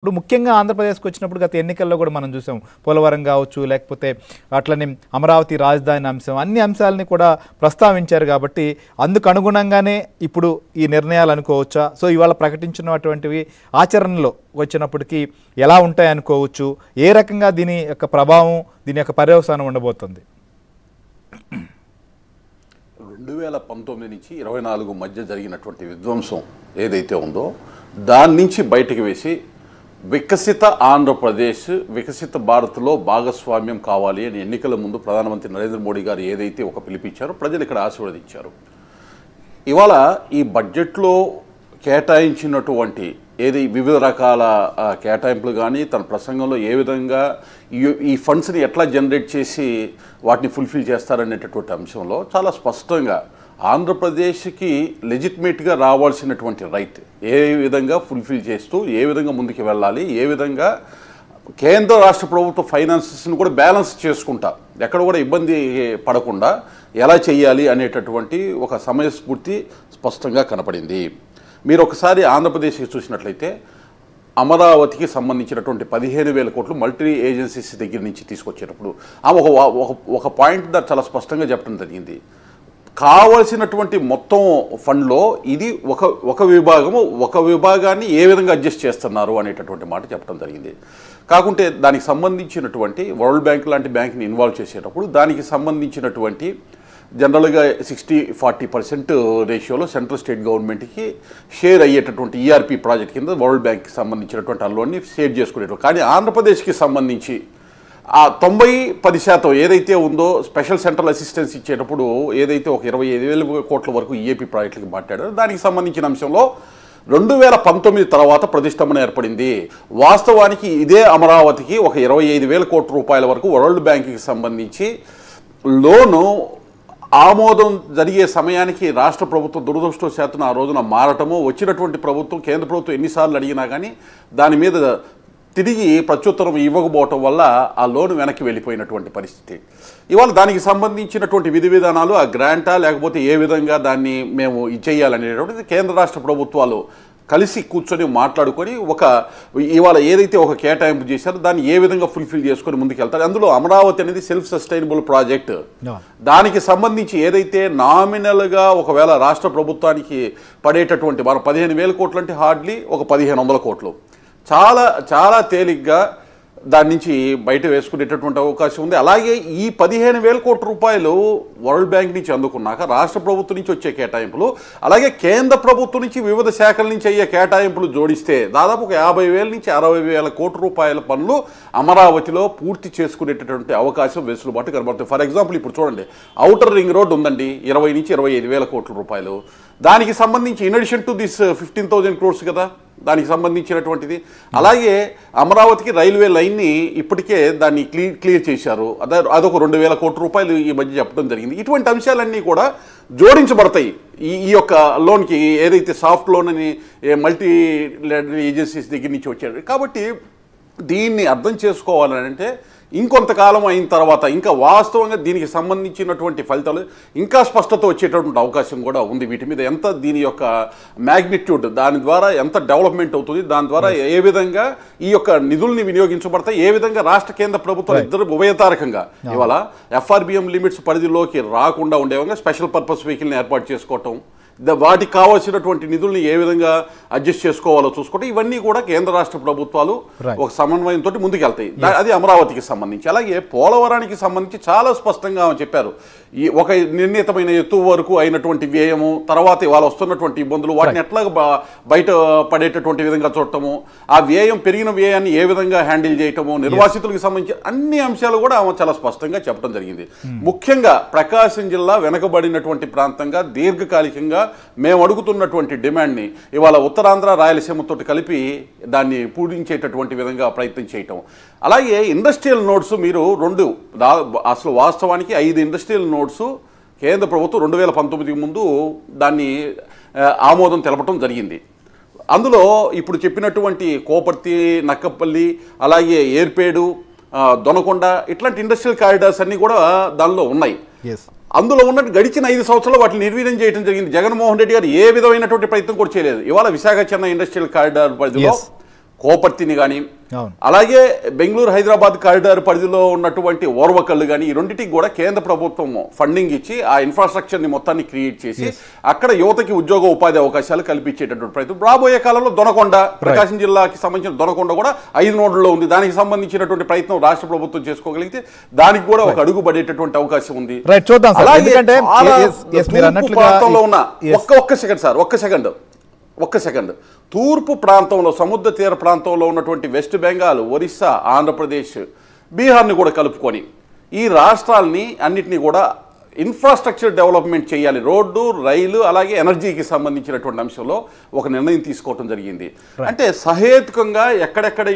ఇప్పుడు ముఖ్యంగా ఆంధ్రప్రదేశ్కి వచ్చినప్పుడు గత ఎన్నికల్లో కూడా మనం చూసాం. పోలవరం కావచ్చు, లేకపోతే అట్లనే అమరావతి రాజధాని అంశం, అన్ని అంశాలని కూడా ప్రస్తావించారు. కాబట్టి అందుకు అనుగుణంగానే ఇప్పుడు ఈ నిర్ణయాలు అనుకోవచ్చా? సో ఇవాళ ప్రకటించినటువంటివి ఆచరణలో వచ్చినప్పటికీ ఎలా ఉంటాయి అనుకోవచ్చు? ఏ రకంగా దీని యొక్క ప్రభావం, దీని యొక్క పర్యవసానం ఉండబోతుంది? 2019 నుంచి 24 మధ్య జరిగినటువంటి విధ్వంసం ఏదైతే ఉందో దాని నుంచి బయటకు వేసి వికసిత ఆంధ్రప్రదేశ్, వికసిత భారత్లో భాగస్వామ్యం కావాలి అని ఎన్నికల ముందు ప్రధానమంత్రి నరేంద్ర మోడీ గారు ఏదైతే ఒక పిలిపించారో ప్రజలు ఇక్కడ ఆశీర్వదించారు. ఇవాళ ఈ బడ్జెట్లో కేటాయించినటువంటి వివిధ రకాల కేటాయింపులు కానీ తన ప్రసంగంలో ఏ విధంగా ఈ ఫండ్స్ని ఎట్లా జనరేట్ చేసి వాటిని ఫుల్ఫిల్ చేస్తారనేటటువంటి అంశంలో చాలా స్పష్టంగా ఆంధ్రప్రదేశ్కి లెజిటిమేట్గా రావాల్సినటువంటి రైట్ ఏ విధంగా ఫుల్ఫిల్ చేస్తూ ఏ విధంగా ముందుకు వెళ్ళాలి, ఏ విధంగా కేంద్ర రాష్ట్ర ప్రభుత్వ ఫైనాన్సెస్ని కూడా బ్యాలెన్స్ చేసుకుంటా ఎక్కడ కూడా ఇబ్బంది పడకుండా ఎలా చేయాలి అనేటటువంటి ఒక సమయస్ఫూర్తి స్పష్టంగా కనపడింది. మీరు ఒకసారి ఆంధ్రప్రదేశ్కి చూసినట్లయితే అమరావతికి సంబంధించినటువంటి 15,000 కోట్లు మల్టీ ఏజెన్సీస్ దగ్గర నుంచి తీసుకొచ్చేటప్పుడు ఒక పాయింట్ చాలా స్పష్టంగా చెప్పడం జరిగింది. కావలసినటువంటి మొత్తం ఫండ్లో ఇది ఒక విభాగాన్ని ఏ విధంగా అడ్జస్ట్ చేస్తున్నారు అనేటటువంటి మాట చెప్పడం జరిగింది. కాకుంటే దానికి సంబంధించినటువంటి వరల్డ్ బ్యాంక్ లాంటి బ్యాంక్ని ఇన్వాల్వ్ చేసేటప్పుడు దానికి సంబంధించినటువంటి జనరల్గా 60-40% రేషియోలో సెంట్రల్ స్టేట్ గవర్నమెంట్కి షేర్ అయ్యేటటువంటి ఈఆర్పీ ప్రాజెక్ట్ కింద వరల్డ్ బ్యాంక్కి సంబంధించినటువంటి అల్లోని షేర్ చేసుకునేటప్పుడు, కానీ ఆంధ్రప్రదేశ్కి సంబంధించి ఆ 90-10% ఏదైతే ఉందో స్పెషల్ సెంట్రల్ అసిస్టెన్స్ ఇచ్చేటప్పుడు ఏదైతే ఒక 25,000 కోట్ల వరకు ఈఏపీ ప్రాజెక్టులకి మాట్లాడారో దానికి సంబంధించిన అంశంలో 2019 తర్వాత ప్రతిష్టంభన ఏర్పడింది. వాస్తవానికి ఇదే అమరావతికి ఒక 25,000 కోట్ల రూపాయల వరకు వరల్డ్ బ్యాంక్కి సంబంధించి లోను ఆమోదం జరిగే సమయానికి రాష్ట్ర ప్రభుత్వం దురదృష్టవశాత్తున ఆ రోజున మారటము, వచ్చినటువంటి ప్రభుత్వం కేంద్ర ప్రభుత్వం ఎన్నిసార్లు అడిగినా కానీ దాని మీద తిరిగి ప్రత్యుత్తరం ఇవ్వకపోవటం వల్ల ఆ లోను వెనక్కి వెళ్ళిపోయినటువంటి పరిస్థితి. ఇవాళ దానికి సంబంధించినటువంటి విధి విధానాలు ఆ గ్రాంటా లేకపోతే ఏ విధంగా దాన్ని మేము ఇచ్చేయాలనేటువంటిది కేంద్ర రాష్ట్ర ప్రభుత్వాలు కలిసి కూర్చొని మాట్లాడుకొని ఇవాళ ఏదైతే ఒక కేటాయింపు చేశారో దాన్ని ఏ విధంగా ఫుల్ఫిల్ చేసుకొని ముందుకెళ్తారు. అందులో అమరావతి అనేది సెల్ఫ్ సస్టైనబుల్ ప్రాజెక్ట్. దానికి సంబంధించి ఏదైతే నామినల్గా ఒకవేళ రాష్ట్ర ప్రభుత్వానికి పడేటటువంటి 15,000 కోట్లు అంటే హార్డ్లీ ఒక 1,500 కోట్లు చాలా చాలా తేలిగ్గా దాని నుంచి బయట వేసుకునేటటువంటి అవకాశం ఉంది. అలాగే ఈ 15,000 కోట్ల రూపాయలు వరల్డ్ బ్యాంక్ నుంచి అందుకున్నాక రాష్ట్ర ప్రభుత్వం నుంచి వచ్చే కేటాయింపులు, అలాగే కేంద్ర ప్రభుత్వం నుంచి వివిధ శాఖల నుంచి అయ్యే కేటాయింపులు జోడిస్తే దాదాపు ఒక 50,000 నుంచి 60,000 కోట్ల రూపాయల పనులు అమరావతిలో పూర్తి చేసుకునేటటువంటి అవకాశం వెసులుబాటు కనబడుతుంది. ఫర్ ఎగ్జాంపుల్ ఇప్పుడు చూడండి, ఔటర్ రింగ్ రోడ్ ఉందండి, 20 నుంచి 25,000 కోట్ల రూపాయలు. దానికి సంబంధించి in addition to this 15,000 crores కదా దానికి సంబంధించినటువంటిది. అలాగే అమరావతికి రైల్వే లైన్ని ఇప్పటికే దాన్ని క్లియర్ చేశారు, అదొక 2,000 కోట్ల రూపాయలు ఈ మధ్య చెప్పడం జరిగింది. ఇటువంటి అంశాలన్నీ కూడా జోడించబడతాయి ఈ యొక్క లోన్కి, ఏదైతే సాఫ్ట్ లోన్ అని మల్టీ ఏజెన్సీస్ దగ్గర నుంచి వచ్చారు. కాబట్టి దీన్ని అర్థం చేసుకోవాలంటే ఇంకొంతకాలం అయిన తర్వాత ఇంకా వాస్తవంగా దీనికి సంబంధించినటువంటి ఫలితాలు ఇంకా స్పష్టత వచ్చేటటువంటి అవకాశం కూడా ఉంది. వీటి మీద ఎంత దీని యొక్క మ్యాగ్నిట్యూడ్, దాని ద్వారా ఎంత డెవలప్మెంట్ అవుతుంది, దాని ద్వారా ఏ విధంగా ఈ యొక్క నిధుల్ని వినియోగించబడతాయి, ఏ విధంగా రాష్ట్ర కేంద్ర ప్రభుత్వాలు ఇద్దరు ఉభయతారకంగా ఇవాళ ఎఫ్ఆర్బిఎం లిమిట్స్ పరిధిలోకి రాకుండా ఉండే విధంగా స్పెషల్ పర్పస్ వెహికల్ని ఏర్పాటు చేసుకోవటం, వాటికి కావాల్సినటువంటి నిధుల్ని ఏ విధంగా అడ్జస్ట్ చేసుకోవాలో చూసుకోవటం, ఇవన్నీ కూడా కేంద్ర రాష్ట్ర ప్రభుత్వాలు ఒక సమన్వయంతో ముందుకెళ్తాయి. అది అమరావతికి సంబంధించి. అలాగే పోలవరానికి సంబంధించి చాలా స్పష్టంగా చెప్పారు, ఈ ఒక నిర్ణీతమైన ఎత్తు వరకు అయినటువంటి వ్యయము, తర్వాత ఇవాళ వస్తున్నటువంటి ఇబ్బందులు, వాటిని ఎట్లా బయట పడేటటువంటి విధంగా చూడటము, ఆ వ్యయం పెరిగిన వ్యయాన్ని ఏ విధంగా హ్యాండిల్ చేయటము, నిర్వాసితులకు సంబంధించి అన్ని అంశాలు కూడా ఆమె చాలా స్పష్టంగా చెప్పడం జరిగింది. ముఖ్యంగా ప్రకాశం జిల్లా వెనకబడినటువంటి ప్రాంతంగా దీర్ఘకాలికంగా మేము అడుగుతున్నటువంటి డిమాండ్ని ఇవాళ ఉత్తరాంధ్ర రాయలసీమతో కలిపి దాన్ని పూరించేటటువంటి విధంగా ప్రయత్నం చేయటం. అలాగే ఇండస్ట్రియల్ నోడ్స్ మీరు అసలు వాస్తవానికి 5 ఇండస్ట్రియల్ నోడ్స్ కేంద్ర ప్రభుత్వం 2019 ముందు దాన్ని ఆమోదం తెలపడం జరిగింది. అందులో ఇప్పుడు చెప్పినటువంటి కోపర్తి, నక్కపల్లి, అలాగే ఏర్పేడు, దొనకొండ ఇట్లాంటి ఇండస్ట్రియల్ కారిడార్స్ అన్నీ కూడా దానిలో ఉన్నాయి. అందులో ఉన్నట్టు గడిచిన 5 సంవత్సరాలు వాటిని నిర్వీర్యం చేయడం జరిగింది. జగన్మోహన్ రెడ్డి గారు ఏ విధమైనటువంటి ప్రయత్నం కూడా చేయలేదు. ఇవాళ విశాఖ చెన్నై ఇండస్ట్రియల్ కారిడార్ పరిధిలో కోపర్తిని కానీ, అవును. అలాగే బెంగళూరు హైదరాబాద్ కారిడార్ పరిధిలో ఉన్నటువంటి ఓర్వకల్లు కానీ ఈ రెండింటికి కూడా కేంద్ర ప్రభుత్వం ఫండింగ్ ఇచ్చి ఆ ఇన్ఫ్రాస్ట్రక్చర్ని మొత్తాన్ని క్రియేట్ చేసి అక్కడ యువతకి ఉద్యోగ ఉపాధి అవకాశాలు కల్పించేటటువంటి ప్రయత్నం రాబోయే కాలంలో దొనకొండ, ప్రకాశం జిల్లాకి సంబంధించిన దొనకొండ కూడా 5 నోడ్లలో ఉంది. దానికి సంబంధించినటువంటి ప్రయత్నం రాష్ట్ర ప్రభుత్వం చేసుకోగలిగితే దానికి కూడా ఒక అడుగు పడేటటువంటి అవకాశం ఉంది. చూద్దాం సార్. అలాగే ఎందుకంటే తూర్పు ప్రాంతంలో ఉన్న ఒక్క సెకండ్ తూర్పు ప్రాంతంలో సముద్ర తీర ప్రాంతంలో ఉన్నటువంటి వెస్ట్ బెంగాల్, ఒరిస్సా, ఆంధ్రప్రదేశ్, బీహార్ని కూడా కలుపుకొని ఈ రాష్ట్రాలని అన్నిటినీ కూడా ఇన్ఫ్రాస్ట్రక్చర్ డెవలప్మెంట్ చేయాలి. రోడ్డు, రైలు, అలాగే ఎనర్జీకి సంబంధించినటువంటి అంశంలో ఒక నిర్ణయం తీసుకోవడం జరిగింది. అంటే సహేతుకంగా ఎక్కడెక్కడ